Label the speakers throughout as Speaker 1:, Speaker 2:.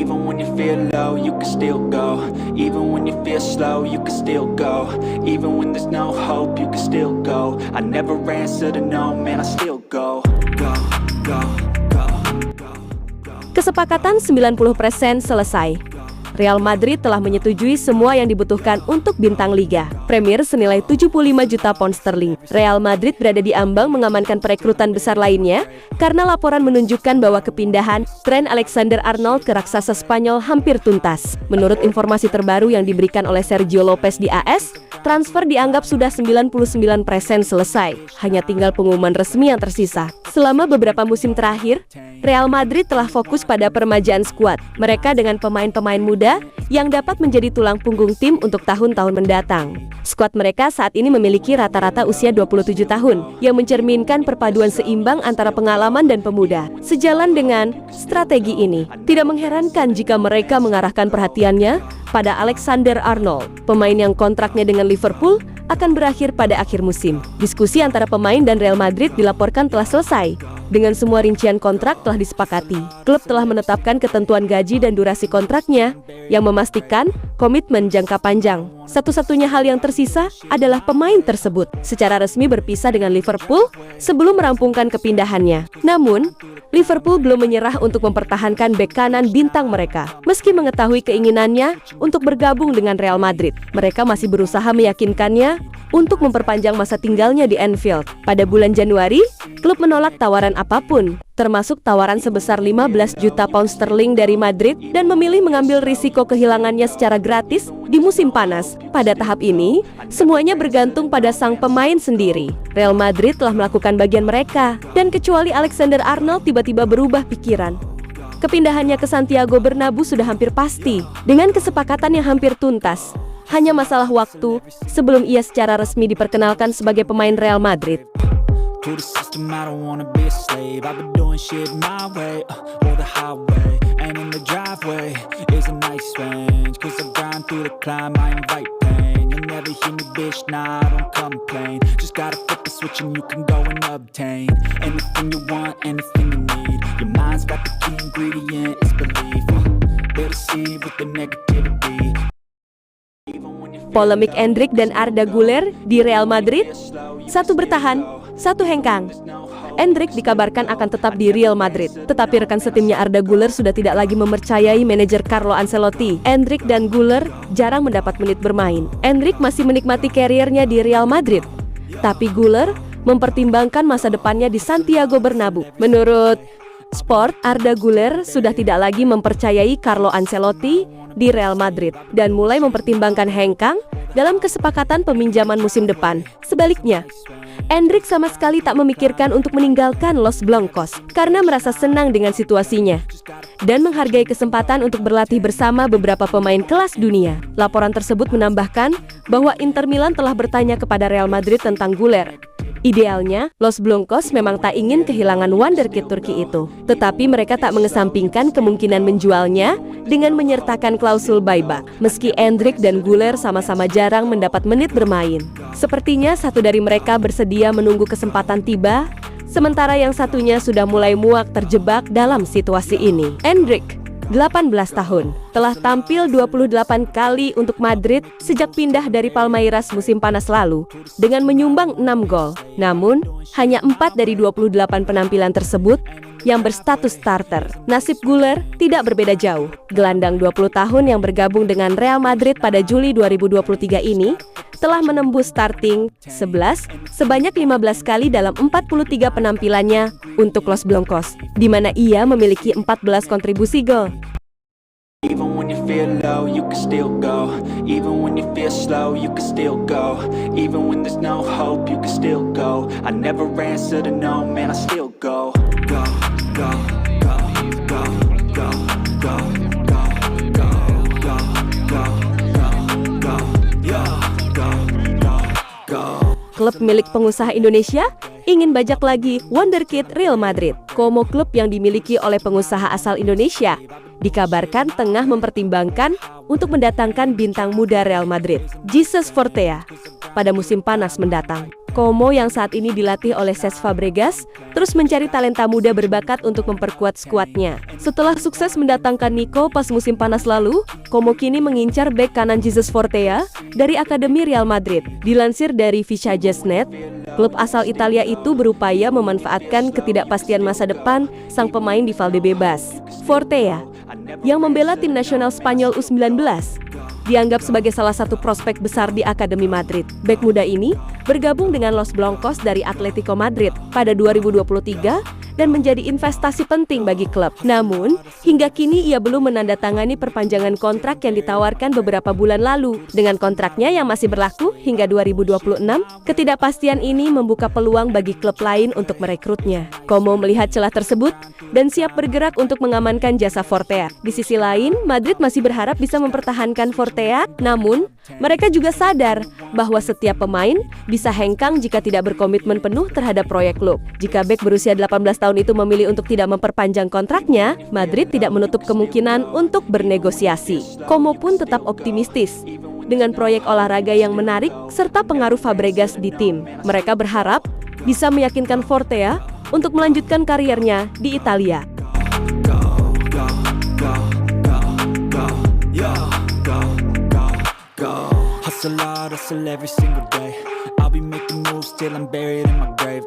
Speaker 1: Even when you feel low, you can still go. Even when you feel slow, you can still go. Even when there's no hope, you can still go. I never answer to no, man, I still go. Go, go, go, go, go.
Speaker 2: Kesepakatan 90% selesai. Real Madrid telah menyetujui semua yang dibutuhkan untuk bintang liga Premier senilai 75 juta pound sterling. Real Madrid berada di ambang mengamankan perekrutan besar lainnya karena laporan menunjukkan bahwa kepindahan Trent Alexander-Arnold ke raksasa Spanyol hampir tuntas. Menurut informasi terbaru yang diberikan oleh Sergio Lopez di AS, transfer dianggap sudah 99% selesai. Hanya tinggal pengumuman resmi yang tersisa. Selama beberapa musim terakhir, Real Madrid telah fokus pada peremajaan skuad mereka dengan pemain-pemain muda yang dapat menjadi tulang punggung tim untuk tahun-tahun mendatang. Skuad mereka saat ini memiliki rata-rata usia 27 tahun, yang mencerminkan perpaduan seimbang antara pengalaman dan pemuda. Sejalan dengan strategi ini, tidak mengherankan jika mereka mengarahkan perhatiannya pada Alexander-Arnold, pemain yang kontraknya dengan Liverpool akan berakhir pada akhir musim. Diskusi antara pemain dan Real Madrid dilaporkan telah selesai. Dengan semua rincian kontrak telah disepakati, klub telah menetapkan ketentuan gaji dan durasi kontraknya yang memastikan komitmen jangka panjang. Satu-satunya hal yang tersisa adalah pemain tersebut secara resmi berpisah dengan Liverpool sebelum merampungkan kepindahannya. Namun, Liverpool belum menyerah untuk mempertahankan bek kanan bintang mereka. Meski mengetahui keinginannya untuk bergabung dengan Real Madrid, mereka masih berusaha meyakinkannya untuk memperpanjang masa tinggalnya di Anfield. Pada bulan Januari, klub menolak tawaran apapun, termasuk tawaran sebesar 15 juta pound sterling dari Madrid dan memilih mengambil risiko kehilangannya secara gratis di musim panas. Pada tahap ini, semuanya bergantung pada sang pemain sendiri. Real Madrid telah melakukan bagian mereka, dan kecuali Alexander-Arnold tiba-tiba berubah pikiran, kepindahannya ke Santiago Bernabeu sudah hampir pasti. Dengan kesepakatan yang hampir tuntas, hanya masalah waktu sebelum ia secara resmi diperkenalkan sebagai pemain Real Madrid.
Speaker 1: To the system, I don't wanna be a slave. I've been doing shit my way, or the highway. And in the driveway is a nice range. Cause I grind through the climb, I invite pain. You'll never hear me, bitch, nah, I don't complain. Just gotta flip the switch and you can go and obtain anything you want, anything you need. Your mind's got the key ingredient, it's belief. They'll deceive with the negativity.
Speaker 2: Polemik Endrick dan Arda Güler di Real Madrid, satu bertahan, satu hengkang. Endrick dikabarkan akan tetap di Real Madrid, tetapi rekan setimnya Arda Güler sudah tidak lagi mempercayai manajer Carlo Ancelotti. Endrick dan Güler jarang mendapat menit bermain. Endrick masih menikmati karirnya di Real Madrid, tapi Güler mempertimbangkan masa depannya di Santiago Bernabeu. Menurut Sport, Arda Güler sudah tidak lagi mempercayai Carlo Ancelotti di Real Madrid dan mulai mempertimbangkan hengkang dalam kesepakatan peminjaman musim depan. Sebaliknya, Endrick sama sekali tak memikirkan untuk meninggalkan Los Blancos karena merasa senang dengan situasinya dan menghargai kesempatan untuk berlatih bersama beberapa pemain kelas dunia. Laporan tersebut menambahkan bahwa Inter Milan telah bertanya kepada Real Madrid tentang Güler. Idealnya, Los Blancos memang tak ingin kehilangan wonderkid Turki itu, tetapi mereka tak mengesampingkan kemungkinan menjualnya dengan menyertakan klausul buyback. Meski Endrick dan Güler sama-sama jarang mendapat menit bermain, sepertinya satu dari mereka bersedia menunggu kesempatan tiba, sementara yang satunya sudah mulai muak terjebak dalam situasi ini. Endrick, 18 tahun, telah tampil 28 kali untuk Madrid sejak pindah dari Palmeiras musim panas lalu dengan menyumbang 6 gol. Namun, hanya 4 dari 28 penampilan tersebut yang berstatus starter. Nasib Güler tidak berbeda jauh. Gelandang 20 tahun yang bergabung dengan Real Madrid pada Juli 2023 ini telah menembus starting 11 sebanyak 15 kali dalam 43 penampilannya untuk Los Blancos, di mana ia memiliki 14 kontribusi gol.
Speaker 1: Even when you feel low, you can still go. Even when you feel slow, you can still go. Even when there's no hope, you can still go. I never answer to no, man, I still go. Go, go, go, go, go, go, go, go, go, go, go, go, go, go.
Speaker 2: Klub milik pengusaha Indonesia ingin bajak lagi wonderkid Real Madrid. Como, klub yang dimiliki oleh pengusaha asal Indonesia, dikabarkan tengah mempertimbangkan untuk mendatangkan bintang muda Real Madrid, Jesus Fortea, pada musim panas mendatang. Como yang saat ini dilatih oleh Cesc Fabregas, terus mencari talenta muda berbakat untuk memperkuat skuadnya. Setelah sukses mendatangkan Nico pas musim panas lalu, Como kini mengincar bek kanan Jesus Fortea dari Akademi Real Madrid. Dilansir dari Visages.net, klub asal Italia itu berupaya memanfaatkan ketidakpastian masa depan sang pemain di Valdebebas. Fortea, yang membela tim nasional Spanyol U19, dianggap sebagai salah satu prospek besar di Akademi Madrid. Bek muda ini bergabung dengan Los Blancos dari Atletico Madrid pada 2023 dan menjadi investasi penting bagi klub. Namun, hingga kini ia belum menandatangani perpanjangan kontrak yang ditawarkan beberapa bulan lalu. Dengan kontraknya yang masih berlaku hingga 2026, ketidakpastian ini membuka peluang bagi klub lain untuk merekrutnya. Como melihat celah tersebut dan siap bergerak untuk mengamankan jasa Fortea. Di sisi lain, Madrid masih berharap bisa mempertahankan Fortea, namun mereka juga sadar bahwa setiap pemain bisa hengkang jika tidak berkomitmen penuh terhadap proyek klub. Jika bek berusia 18 tahun itu memilih untuk tidak memperpanjang kontraknya, Madrid tidak menutup kemungkinan untuk bernegosiasi. Como pun tetap optimistis dengan proyek olahraga yang menarik serta pengaruh Fabregas di tim. Mereka berharap bisa meyakinkan Fortea untuk melanjutkan kariernya di Italia.
Speaker 1: Hustle hard, hustle every single day. I'll be making moves till I'm buried in my grave.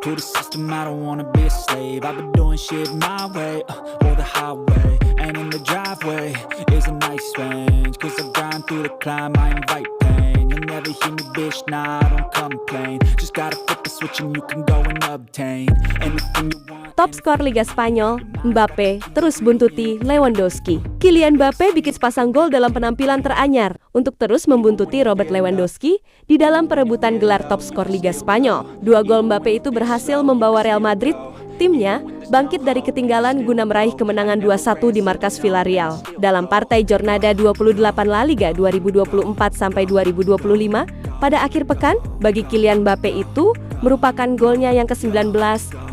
Speaker 1: To the system, I don't wanna be a slave. I've been doing shit my way, or the highway. And in the driveway is a nice range. Cause I grind through the climb, I invite pain. You'll never hear me, bitch, nah, I don't complain. Just gotta flip the switch and you can go and obtain anything you want.
Speaker 2: Top skor Liga Spanyol, Mbappe terus buntuti Lewandowski. Kylian Mbappe bikin sepasang gol dalam penampilan teranyar untuk terus membuntuti Robert Lewandowski di dalam perebutan gelar top skor Liga Spanyol. 2 gol Mbappe itu berhasil membawa Real Madrid, timnya, bangkit dari ketinggalan guna meraih kemenangan 2-1 di markas Villarreal. Dalam partai Jornada 28 La Liga 2024-2025, pada akhir pekan, bagi Kylian Mbappe itu merupakan golnya yang ke-19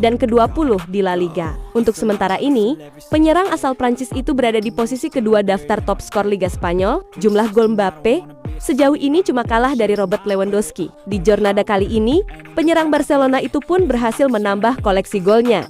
Speaker 2: dan ke-20 di La Liga. Untuk sementara ini, penyerang asal Prancis itu berada di posisi kedua daftar top skor Liga Spanyol. Jumlah gol Mbappe sejauh ini cuma kalah dari Robert Lewandowski. Di Jornada kali ini, penyerang Barcelona itu pun berhasil menambah koleksi golnya.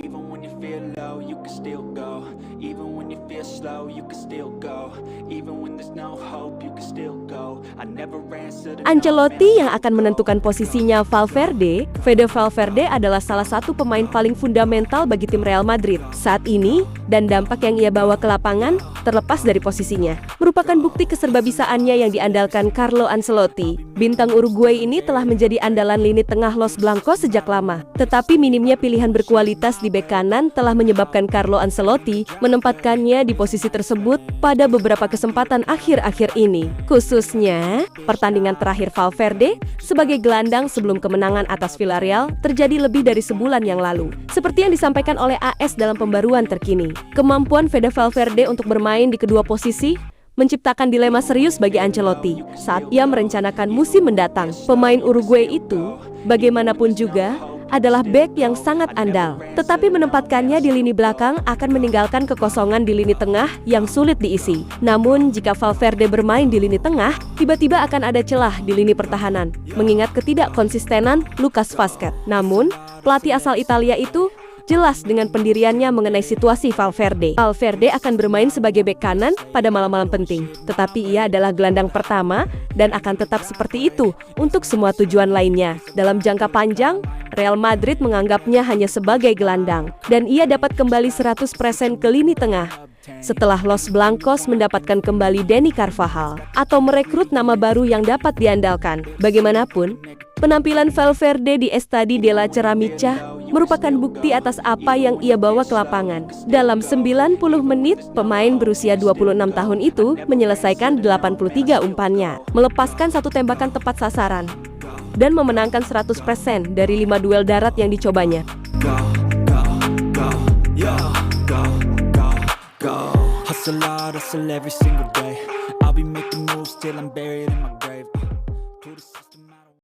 Speaker 1: Even when you feel low, you can still go. Even when you feel slow, you can still go. Even when there's no hope, you can still go. I never answer to
Speaker 2: Ancelotti yang akan menentukan posisinya Valverde. Fede Valverde adalah salah satu pemain paling fundamental bagi tim Real Madrid saat ini, dan dampak yang ia bawa ke lapangan, terlepas dari posisinya, merupakan bukti keserbabisaannya yang diandalkan Carlo Ancelotti. Bintang Uruguay ini telah menjadi andalan lini tengah Los Blancos sejak lama, tetapi minimnya pilihan berkualitas di bek kanan telah menyebabkan Carlo Ancelotti menempatkannya di posisi tersebut pada beberapa kesempatan akhir-akhir ini. Khususnya, pertandingan terakhir Valverde sebagai gelandang sebelum kemenangan atas Villarreal terjadi lebih dari sebulan yang lalu. Seperti yang disampaikan oleh AS dalam pembaruan terkini, kemampuan Fede Valverde untuk bermain di kedua posisi menciptakan dilema serius bagi Ancelotti saat ia merencanakan musim mendatang. Pemain Uruguay itu, bagaimanapun juga, adalah bek yang sangat andal, tetapi menempatkannya di lini belakang akan meninggalkan kekosongan di lini tengah yang sulit diisi. Namun, jika Valverde bermain di lini tengah, tiba-tiba akan ada celah di lini pertahanan, mengingat ketidakkonsistenan Lucas Vazquez. Namun, pelatih asal Italia itu jelas dengan pendiriannya mengenai situasi Valverde. Valverde akan bermain sebagai bek kanan pada malam-malam penting, tetapi ia adalah gelandang pertama dan akan tetap seperti itu untuk semua tujuan lainnya. Dalam jangka panjang, Real Madrid menganggapnya hanya sebagai gelandang, dan ia dapat kembali 100% ke lini tengah setelah Los Blancos mendapatkan kembali Dani Carvajal atau merekrut nama baru yang dapat diandalkan. Bagaimanapun, penampilan Valverde di Estadi de la Ceramica merupakan bukti atas apa yang ia bawa ke lapangan. Dalam 90 menit, pemain berusia 26 tahun itu menyelesaikan 83 umpannya, melepaskan 1 tembakan tepat sasaran, dan memenangkan 100% dari 5 duel darat yang dicobanya.
Speaker 1: Hustle hard, hustle every single day. I'll be making moves till I'm buried in my